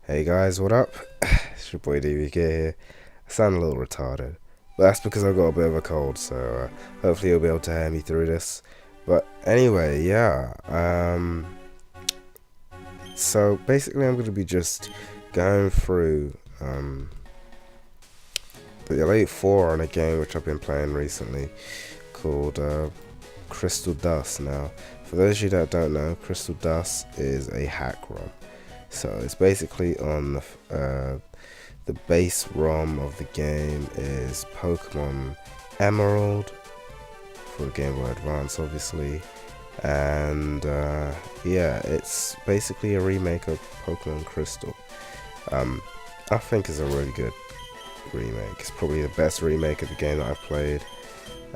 Hey guys, what up? It's your boy DVK here. I sound a little retarded, but that's because I've got a bit of a cold, so hopefully you'll be able to hear me through this. But anyway, yeah, so basically I'm going to be just going through the Elite Four on a game which I've been playing recently called CrystalDust. Now, for those of you that don't know, CrystalDust is a hack ROM. So it's basically on the base ROM of the game is Pokemon Emerald for the Game Boy Advance, obviously, and yeah, it's basically a remake of Pokemon Crystal. I think it's a really good remake. It's probably the best remake of the game that I've played,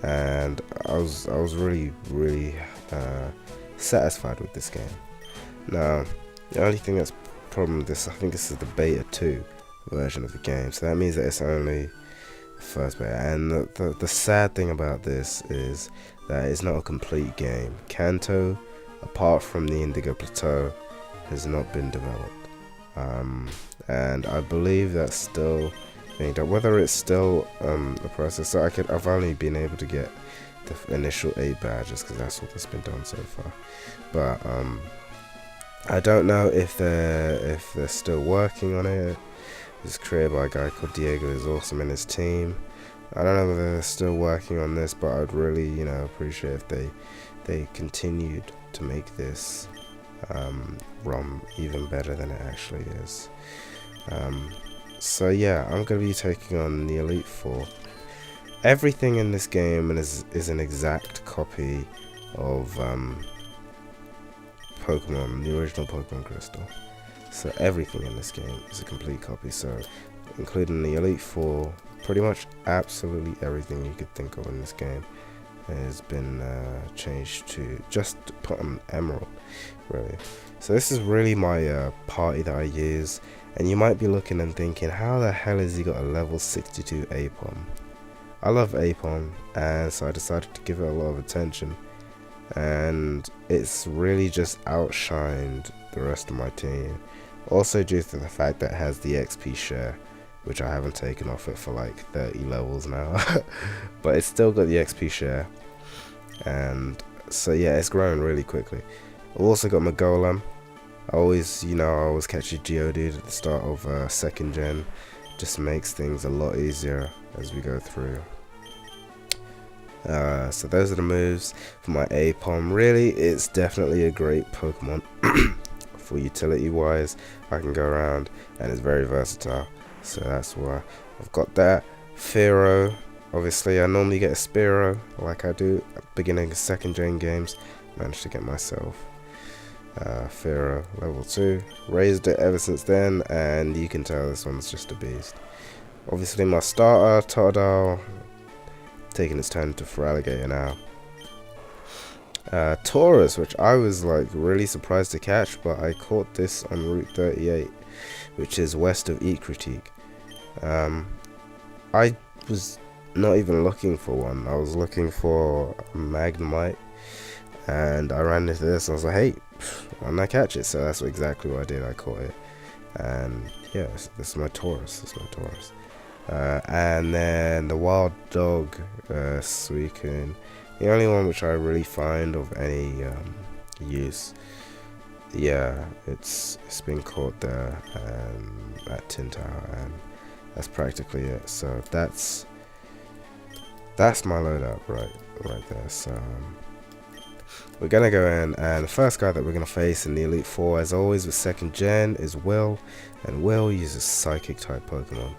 and I was really satisfied with this game. Now, the only thing that's problem with this, I think this is the beta 2 version of the game, so that means that it's only the first beta. And the sad thing about this is that it's not a complete game. Kanto, apart from the Indigo Plateau, has not been developed, and I believe that's still being done. Whether it's still a process, so I've only been able to get the initial 8 badges because that's what that's been done so far, but I don't know if they're still working on it. It's created by a guy called Diego, who's awesome in his team. I don't know whether they're still working on this, but I'd really, appreciate if they continued to make this ROM even better than it actually is. So yeah, I'm gonna be taking on the Elite Four. Everything in this game is an exact copy of Pokemon, the original Pokemon Crystal. So everything in this game is a complete copy. So including the Elite Four, pretty much absolutely everything you could think of in this game has been changed to just put on Emerald, really. So this is really my party that I use, and you might be looking and thinking, how the hell has he got a level 62 Apom? I love Apom, and so I decided to give it a lot of attention, and it's really just outshined the rest of my team. Also due to the fact that it has the XP share, which I haven't taken off it for like 30 levels now, but it's still got the XP share, and so yeah, it's growing really quickly. I've also got my Golem. I always catch a Geodude at the start of 2nd gen, just makes things a lot easier as we go through. So those are the moves for my Apom. Really, it's definitely a great Pokemon for utility wise. I can go around and it's very versatile, so that's why I've got that. Fearow, obviously I normally get a Spearow like I do at the beginning of 2nd gen games. Managed to get myself Fearow level 2, raised it ever since then, and you can tell this one's just a beast. Obviously my starter, Totodile, taking its turn to Feraligatr now. Taurus, which I was like really surprised to catch, but I caught this on Route 38, which is west of Eat Critique. I was not even looking for one. I was looking for a Magnemite, and I ran into this and I was like, hey, why don't I catch it? So that's exactly what I did. I caught it, and yeah, this is my Taurus. And then the Wild Dog, Suicune, the only one which I really find of any use. Yeah, it's been caught there at Tin Tower, and that's practically it. So that's my loadout right there. So we're gonna go in, and the first guy that we're gonna face in the Elite Four, as always with 2nd gen, is Will, and Will uses Psychic type Pokemon.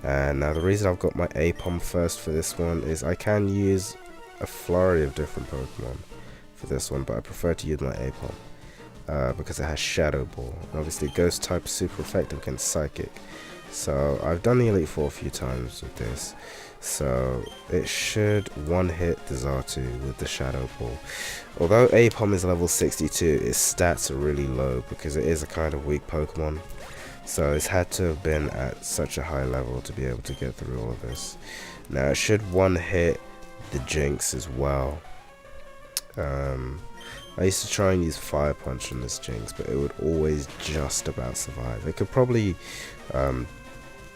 And now the reason I've got my Apom first for this one is I can use a flurry of different Pokemon for this one, but I prefer to use my Apom because it has Shadow Ball. And obviously Ghost type is super effective against Psychic. So I've done the Elite Four a few times with this, so it should one-hit the Xatu with the Shadow Ball. Although Apom is level 62, its stats are really low because it is a kind of weak Pokemon. So it's had to have been at such a high level to be able to get through all of this. Now it should one-hit the Jinx as well. I used to try and use Fire Punch on this Jinx, but it would always just about survive. It could probably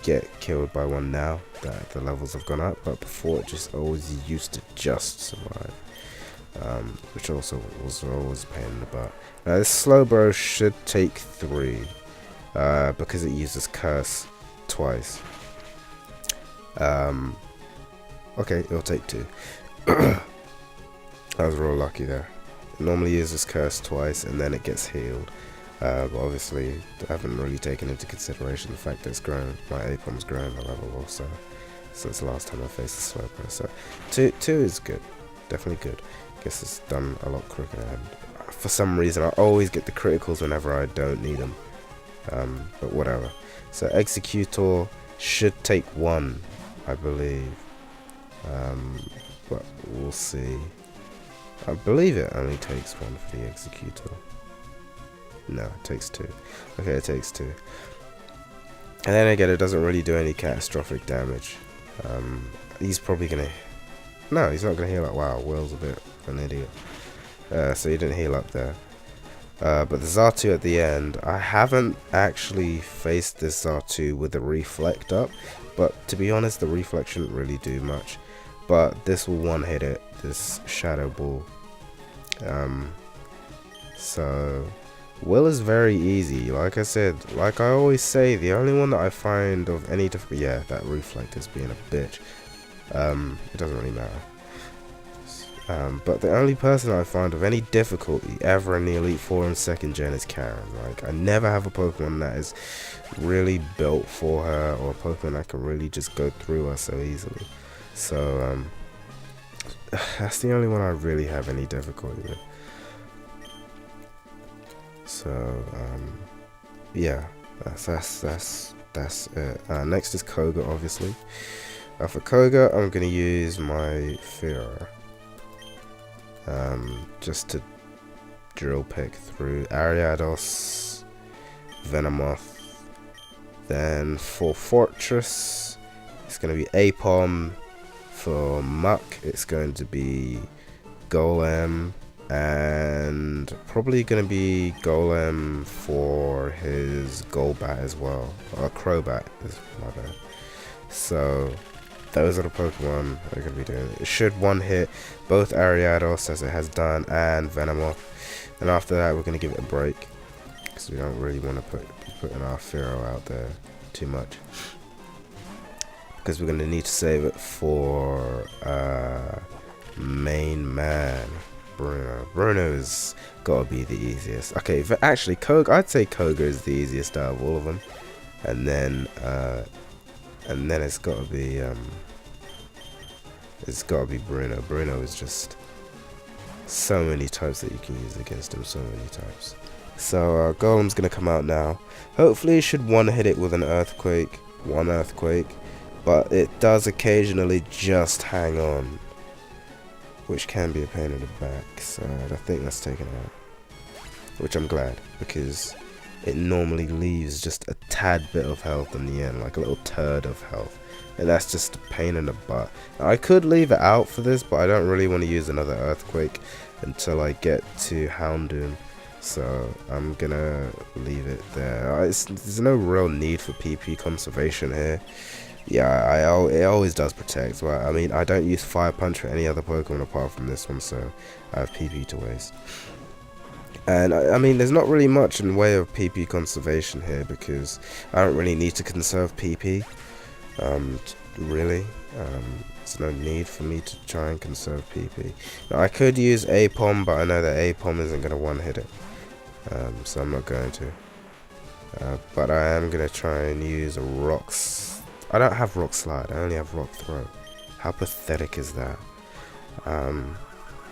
get killed by one now that the levels have gone up, but before it just always used to just survive, which also was always a pain in the butt. Now this Slowbro should take 3 because it uses Curse twice. Okay, it'll take 2. I was real lucky there. It normally uses Curse twice and then it gets healed. But obviously, I haven't really taken into consideration the fact that it's grown. My APOM's grown a level also since the last time I faced the Slowbro. So 2 is good, definitely good. Guess it's done a lot quicker. And for some reason, I always get the criticals whenever I don't need them. But whatever. So Executor should take 1, I believe. But we'll see. I believe it only takes 1 for the Executor. No, it takes 2. Okay, it takes 2. And then again, it doesn't really do any catastrophic damage. He's probably gonna... No, he's not gonna heal up. Wow, Will's a bit of an idiot. So he didn't heal up there. But the Xatu at the end, I haven't actually faced this Xatu with the Reflect up. But to be honest, the Reflect shouldn't really do much. But this will one-hit it, this Shadow Ball. So... Will is very easy. Like I said, like I always say, the only one that I find of any difficulty, yeah, that Reflect is being a bitch. It doesn't really matter. But the only person I find of any difficulty ever in the Elite Four and 2nd gen is Karen. Like I never have a Pokemon that is really built for her, or a Pokemon that can really just go through her so easily. So that's the only one I really have any difficulty with. So yeah, that's it. Next is Koga, obviously. For Koga, I'm gonna use my Fear, just to drill pick through Ariados, Venomoth. Then for Fortress, it's gonna be Apom. For Muck, it's going to be Golem. And probably going to be Golem for his Golbat as well, or Crobat is my bad. So those are the Pokemon that are going to be doing it. It should one-hit both Ariados as it has done and Venomoth. And after that we're going to give it a break because we don't really want to be putting our Fearow out there too much, because we're going to need to save it for main man. Bruno has got to be the easiest. Okay, actually, Koga, I'd say Koga is the easiest out of all of them, and then it's got to be Bruno. Bruno is just so many types that you can use against him. So many types. So Golem's gonna come out now. Hopefully, it should one-hit it with an Earthquake, one Earthquake, but it does occasionally just hang on, which can be a pain in the back, so I think that's taken out. Which I'm glad, because it normally leaves just a tad bit of health in the end, like a little turd of health. And that's just a pain in the butt. Now, I could leave it out for this, but I don't really want to use another Earthquake until I get to Houndoom. So I'm gonna leave it there. There's no real need for PP conservation here. Yeah, it always does protect. Well, I mean, I don't use Fire Punch for any other Pokemon apart from this one, so I have PP to waste. And I mean, there's not really much in the way of PP conservation here because I don't really need to conserve PP. Really, there's no need for me to try and conserve PP. Now, I could use Apom, but I know that Apom isn't going to one-hit it, so I'm not going to. But I am going to try and use a Rocks. I don't have Rock Slide, I only have Rock Throw. How pathetic is that?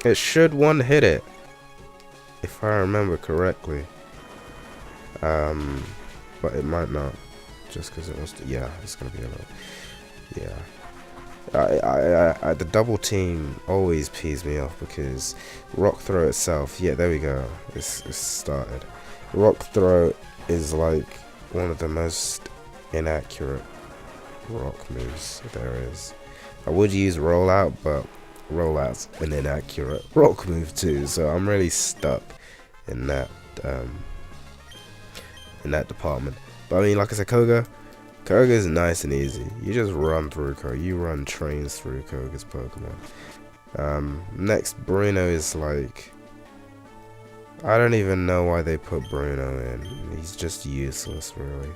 It should one-hit it, if I remember correctly. But it might not, just because it wants to. Yeah, it's gonna be a lot. Yeah. The double team always pees me off because Rock Throw itself. Yeah, there we go. It's started. Rock Throw is like one of the most inaccurate rock moves there is. I would use Rollout, but roll out an inaccurate rock move too. So I'm really stuck in that department. But I mean, like I said, Koga is nice and easy. You just run through Koga. You run trains through Koga's Pokemon. Next, Bruno is like, I don't even know why they put Bruno in. He's just useless, really.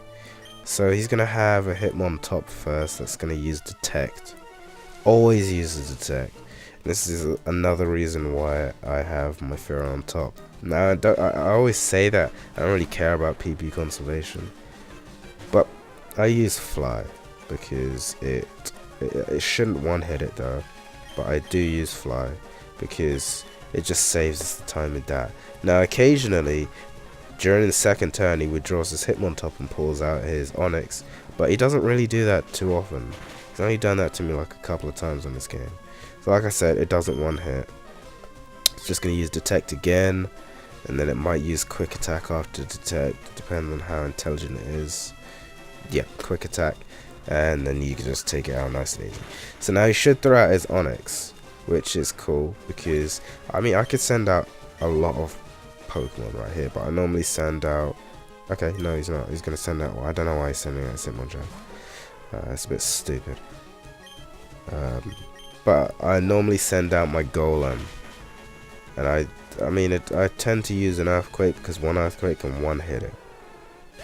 So he's gonna have a Hitmontop first. That's gonna use Detect. Always uses Detect. This is another reason why I have my Fearow on top. Now I always say that I don't really care about PP conservation, but I use Fly because it shouldn't one-hit it though. But I do use Fly because it just saves us the time with that. Now occasionally during the second turn he withdraws his Hitmontop and pulls out his Onix, but he doesn't really do that too often. He's only done that to me like a couple of times on this game. So like I said, it doesn't one hit. It's just going to use Detect again, and then it might use Quick Attack after Detect, depending on how intelligent it is. Yeah, Quick Attack, and then you can just take it out nice and easy. So now he should throw out his Onix, which is cool, because I mean I could send out a lot of Pokemon right here, but I normally send out, okay, no he's not, he's going to send out, well, I don't know why he's sending out Hitmonchan. It's a bit stupid. But I normally send out my Golem, and I mean I tend to use an Earthquake because one Earthquake can one hit it.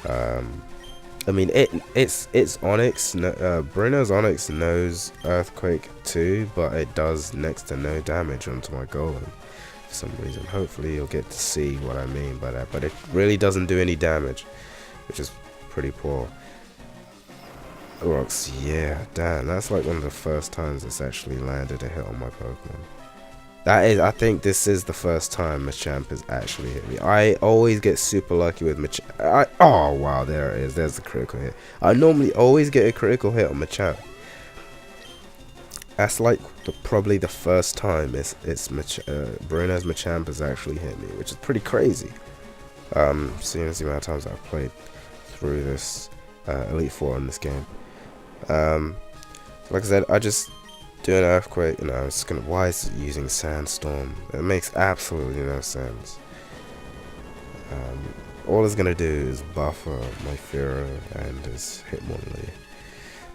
I mean it's Onix. Bruno's Onix knows Earthquake too, but it does next to no damage onto my Golem for some reason. Hopefully you'll get to see what I mean by that, but it really doesn't do any damage, which is pretty poor. Rocks, yeah, damn, that's like one of the first times it's actually landed a hit on my Pokemon. I think this is the first time Machamp has actually hit me. I always get super lucky with Machamp. Oh wow, there it is, there's the critical hit. I normally always get a critical hit on Machamp. That's like probably the first time Bruno's Machamp has actually hit me, which is pretty crazy. Seeing as the amount of times I've played through this Elite Four in this game. Like I said, I just do an Earthquake, you know, it's gonna, why is it using Sandstorm? It makes absolutely no sense. All it's gonna do is buffer my Fearow and his Hitmonlee.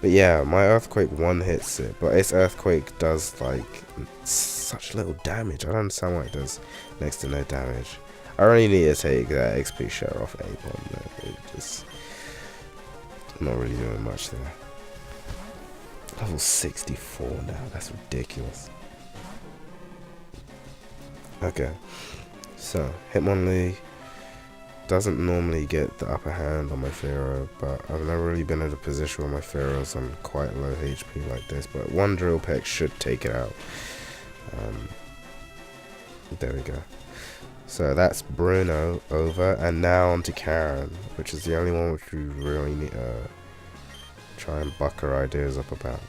But yeah, my Earthquake one hits it, but its Earthquake does like such little damage. I don't understand why it does next to no damage. I really need to take that XP share off A-Bomb. I'm not really doing much there. Level 64 now, that's ridiculous. Okay, so Hitmonlee doesn't normally get the upper hand on my Fearow, but I've never really been in a position where my Fearow's on quite low HP like this, but one Drill Peck should take it out. There we go. So that's Bruno over, and now on to Karen, which is the only one which we really need to try and buck her ideas up about.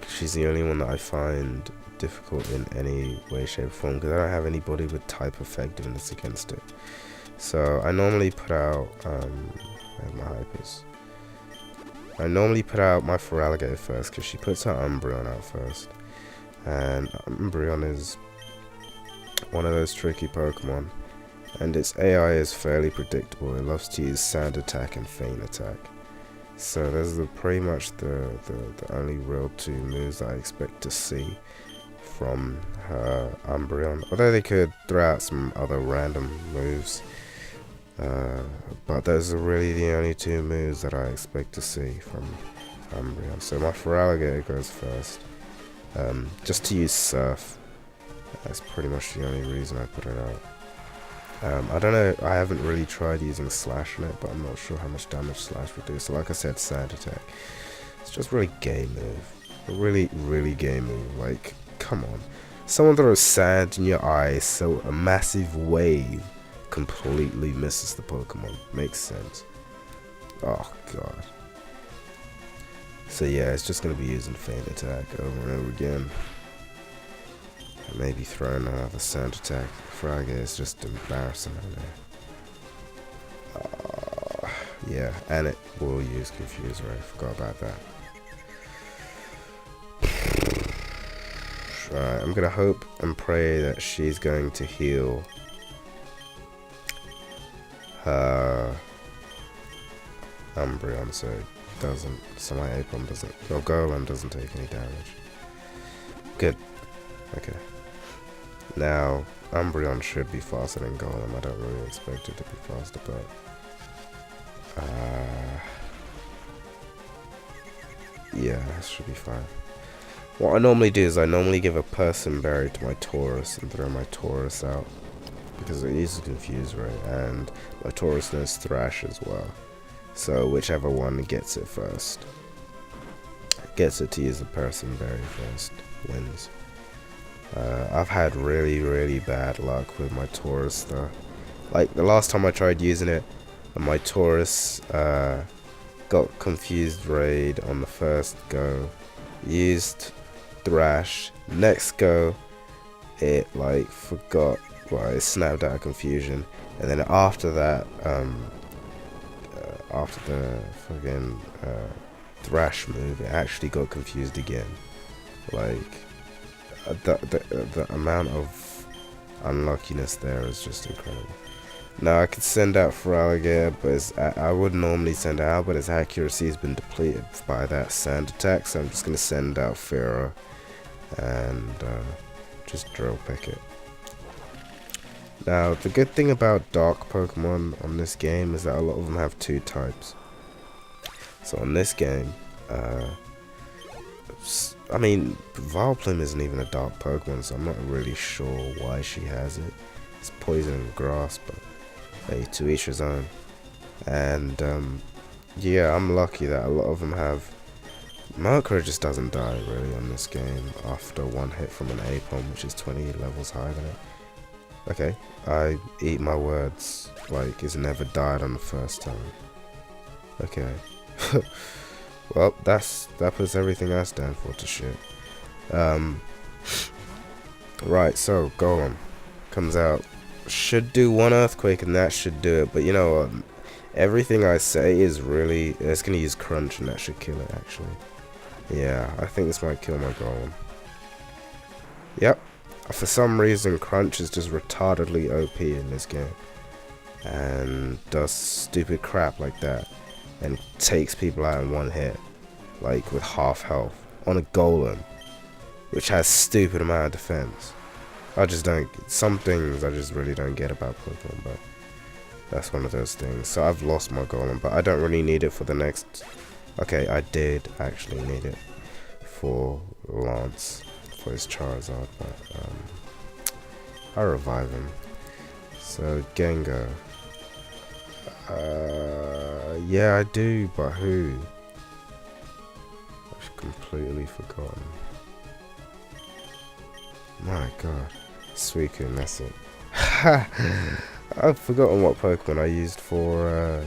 She's the only one that I find difficult in any way, shape, or form, because I don't have anybody with type effectiveness against it. So I normally put out my Hypers. I normally put out my Feraligatr first, because she puts her Umbreon out first, and Umbreon is one of those tricky Pokemon, and its AI is fairly predictable. It loves to use Sand Attack and Feint Attack. So those are pretty much the only real two moves that I expect to see from her Umbreon. Although they could throw out some other random moves, but those are really the only two moves that I expect to see from Umbreon. So my Feraligatr goes first, just to use Surf. That's pretty much the only reason I put it out. I don't know, I haven't really tried using Slash on it, but I'm not sure how much damage Slash would do. So like I said, Sand Attack. It's just really game move. A really game move. Like, come on. Someone throws sand in your eyes so a massive wave completely misses the Pokemon. Makes sense. Oh god. So yeah, it's just going to be using Feint Attack over and over again. Maybe throwing another Sand Attack. Frag is just embarrassing out there. Yeah, and it will use Confuser. I forgot about that. Alright, I'm gonna hope and pray that she's going to heal her Umbreon, so it doesn't, so my Apom doesn't, no, Golem doesn't take any damage. Good. Okay. Now, Umbreon should be faster than Golem. I don't really expect it to be faster, but yeah, that should be fine. What I normally do is I normally give a Person Berry to my Taurus and throw my Taurus out, because it uses Confuse Ray, and my Taurus knows Thrash as well. So whichever one gets it first, gets it to use the Person Berry first, wins. I've had really bad luck with my Taurus though. Like the last time I tried using it, my Taurus got Confused Raid on the first go, used Thrash, next go it like forgot, well, it snapped out of confusion, and then after that, after the fucking Thrash move, it actually got confused again. Like the amount of unluckiness there is just incredible. Now I could send out Feraligatr, but I would normally send it out, but its accuracy has been depleted by that sand attack, so I'm just going to send out Pharaoh and just drill pick it. Now the good thing about dark Pokemon on this game is that a lot of them have two types. So on this game, I mean, Vileplume isn't even a dark Pokemon, so I'm not really sure why she has it. It's poison and grass, but hey, to each his own. And yeah, I'm lucky that a lot of them have. Mercury just doesn't die really on this game after one hit from an Apom, which is 20 levels higher than it. Okay, I eat my words. Like, it's never died on the first time. Okay. Well, that puts everything I stand for to shit. Right, so Golem comes out. Should do one Earthquake and that should do it, but you know what? Everything I say is really, it's gonna use Crunch and that should kill it actually. Yeah, I think this might kill my Golem. Yep. For some reason, Crunch is just retardedly OP in this game, and does stupid crap like that, and takes people out in one hit, like with half health, on a Golem, which has stupid amount of defense. I just don't, some things I just really don't get about Pokemon, but that's one of those things. So I've lost my Golem, but I don't really need it for the next, okay, I did actually need it for Lance, for his Charizard, but I'll revive him. So Gengar, yeah I do, but who? I've completely forgotten. My god, Suicune, that's it. I've forgotten what Pokemon I used for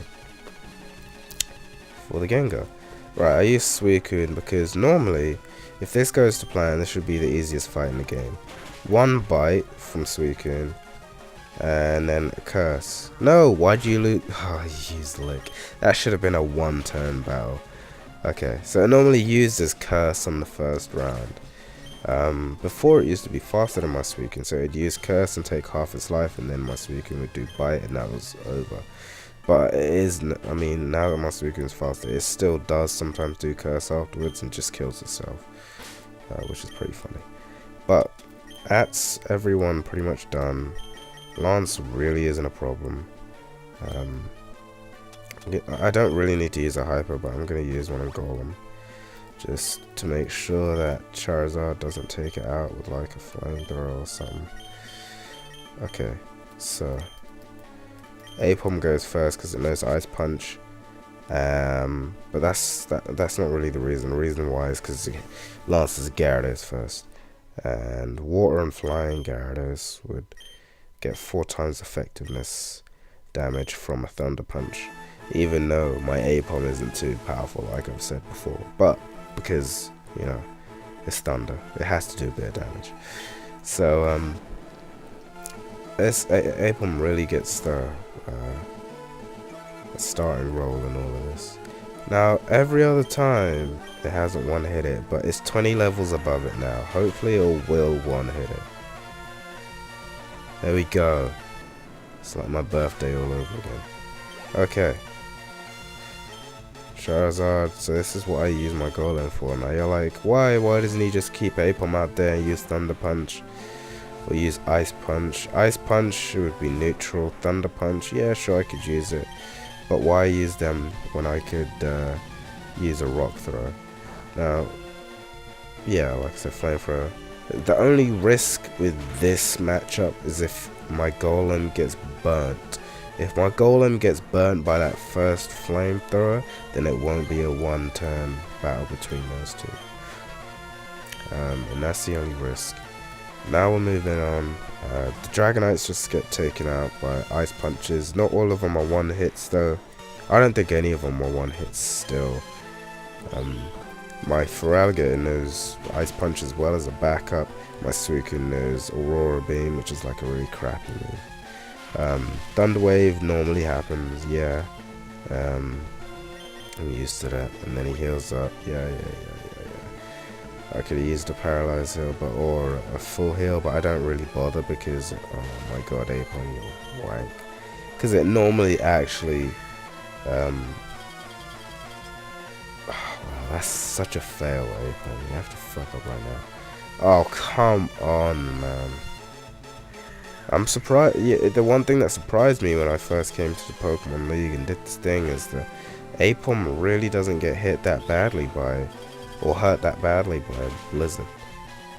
the Gengar. Right, I used Suicune because normally, if this goes to plan, this should be the easiest fight in the game. One bite from Suicune, and then a curse. No, why'd you lose? Oh, you used Lick. That should have been a one-turn battle. Okay, so it normally uses Curse on the first round. Before it used to be faster than my Suicune, so it'd use Curse and take half its life, and then my Suicune would do Bite, and that was over. But it is, I mean, now that my Suicune's faster, it still does sometimes do Curse afterwards and just kills itself, which is pretty funny. But that's everyone pretty much done. Lance really isn't a problem. I don't really need to use a Hyper, but I'm going to use one on Golem, just to make sure that Charizard doesn't take it out with like a flamethrower or something. Okay, so Apom goes first because it knows Ice Punch, but that's not really the reason. The reason why is because Lance's Gyarados first, and Water and Flying Gyarados would get 4 times effectiveness damage from a Thunder Punch, even though my Apom isn't too powerful like I've said before, but because, you know, it's Thunder, it has to do a bit of damage. So this Apom really gets the starting role in all of this. Now, every other time, it hasn't one-hit it, but it's 20 levels above it now. Hopefully, it will one-hit it. There we go. It's like my birthday all over again. Okay. Charizard, so this is what I use my golem for. Now you're like, why doesn't he just keep Apom out there and use Thunder Punch? Or use Ice Punch? Ice Punch would be neutral. Thunder Punch, yeah, sure, I could use it. But why use them when I could use a Rock Throw? Now, yeah, like I said, Flamethrower. The only risk with this matchup is if my golem gets burnt. If my golem gets burnt by that first flamethrower, then it won't be a one-turn battle between those two. And that's the only risk. Now we're moving on. The Dragonites just get taken out by Ice Punches. Not all of them are one-hits though. I don't think any of them are one-hits still. My Feraligatr knows Ice Punch as well as a backup. My Suicune knows Aurora Beam, which is like a really crappy move. Thunder Wave normally happens, yeah. I'm used to that. And then he heals up. Yeah. I could have used a Paralyze heal, or a full heal, but I don't really bother because, oh my god, Apom, you wank. Because it normally actually, wow, that's such a fail, Apom. You have to fuck up right now. Oh, come on, man. I'm surprised. Yeah, the one thing that surprised me when I first came to the Pokemon League and did this thing is that Apom really doesn't get hit that badly by, or hurt that badly by Blizzard.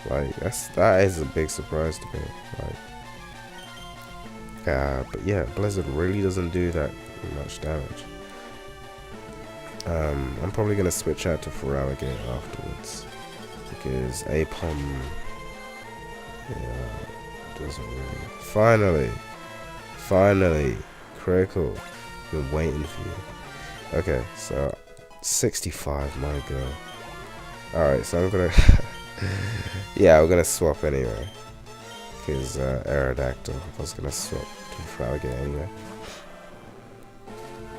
Like that is a big surprise to me. Like, but yeah, Blizzard really doesn't do that much damage. I'm probably gonna switch out to Feraligatr afterwards because Apom, yeah, doesn't really. Finally, critical. Been waiting for you. Okay, so 65, my god. Alright, so I'm gonna yeah, we're gonna swap anyway. Because Aerodactyl, I was gonna swap to Feraligatr anyway.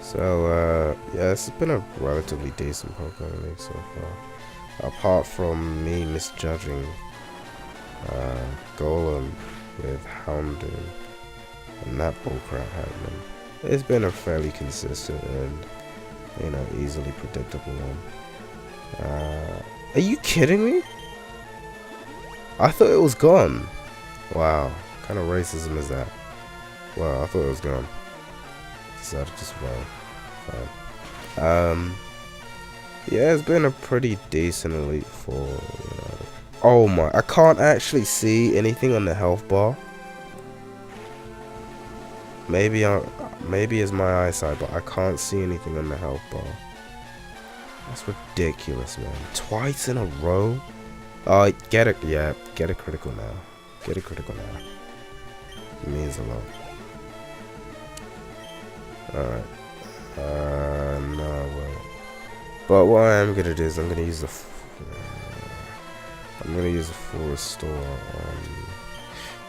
So yeah, this has been a relatively decent Pokemon League so far. Apart from me misjudging Golem with Houndoom and that bullcrap happening. It's been a fairly consistent and, you know, easily predictable one. Are you kidding me? I thought it was gone. Wow, what kind of racism is that? Wow, I thought it was gone. Decided to survive. Fine. Yeah, it's been a pretty decent Elite Four, you know. Oh my, I can't actually see anything on the health bar. Maybe it's my eyesight, but I can't see anything on the health bar. That's ridiculous, man. Twice in a row? Oh, get it, yeah, get a critical now. Get a critical now. It means a lot. Alright. No, wait. But what I am gonna do is I'm gonna use the full restore on.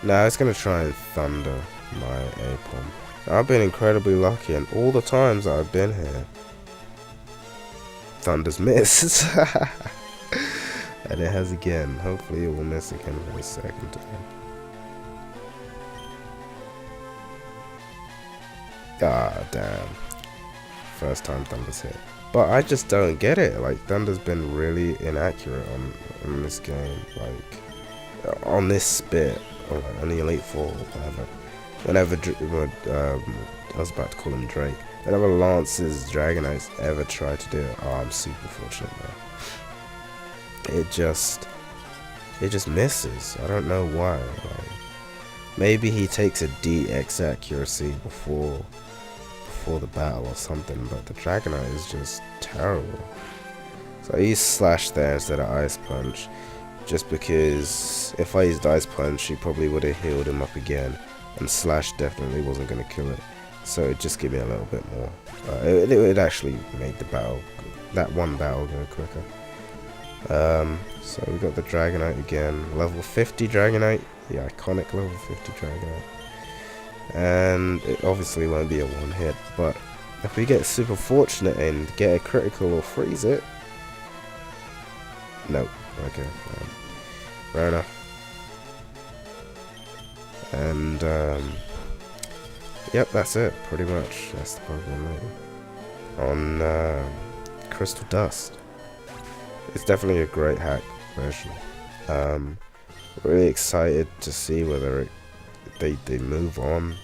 Now it's gonna try and thunder my Apom. I've been incredibly lucky, and all the times that I've been here, Thunder's missed. And it has again. Hopefully it will miss again for the second time. Ah, damn. First time Thunder's hit. But I just don't get it. Like, Thunder's been really inaccurate on this game. Like, on this spit. Or like, on the Elite Four or whatever. Whenever, I was about to call him Drake. Whenever Lance's Dragonites ever try to do it, oh, I'm super fortunate, man. It just misses. I don't know why. Like, maybe he takes a DX accuracy before the battle or something, but the Dragonite is just terrible. So I used Slash there instead of Ice Punch, just because if I used Ice Punch, he probably would have healed him up again, and Slash definitely wasn't going to kill it. So it just gave me a little bit more. It actually made the battle, that one battle, go quicker. So we got the Dragonite again, level 50 Dragonite, the iconic level 50 Dragonite. And it obviously won't be a one hit, but if we get super fortunate and get a critical or freeze it. Nope. Okay. Fair enough. And yep, that's it. Pretty much. That's the Pokemon on CrystalDust. It's definitely a great hack version. Really excited to see whether they move on,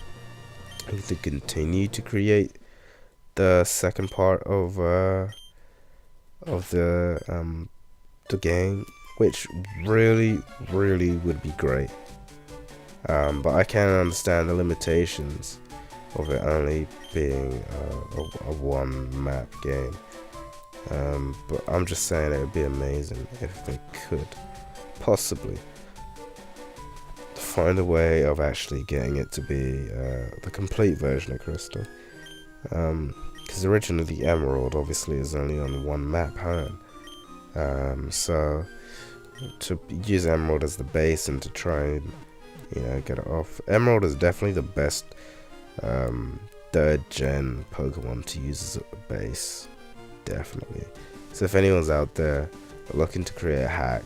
if they continue to create the second part of the game, which really would be great. But I can understand the limitations of it only being a one map game. But I'm just saying it would be amazing if they could possibly find a way of actually getting it to be the complete version of Crystal. Because originally the Emerald obviously is only on one map home. So to use Emerald as the base and to try and, you know, get it off. Emerald is definitely the best third gen Pokemon to use as a base. Definitely. So if anyone's out there looking to create a hack,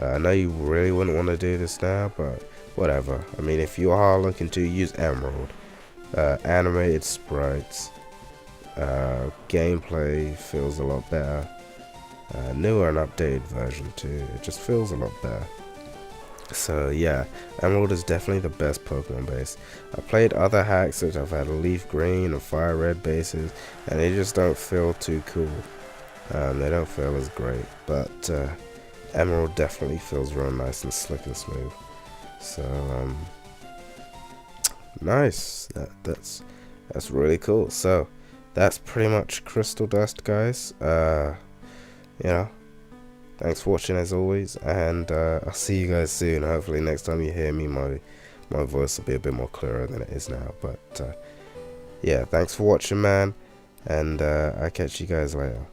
I know you really wouldn't want to do this now, but whatever. I mean, if you are looking to use Emerald, animated sprites, gameplay feels a lot better. Newer and updated version too. It just feels a lot better. So yeah, Emerald is definitely the best Pokemon base. I played other hacks which I've had Leaf Green and Fire Red bases, and they just don't feel too cool. They don't feel as great, but Emerald definitely feels real nice and slick and smooth. So nice. That's really cool. So that's pretty much CrystalDust, guys. You know, thanks for watching as always, and I'll see you guys soon. Hopefully next time you hear me, my voice will be a bit more clearer than it is now. But yeah, thanks for watching, man, and I'll catch you guys later.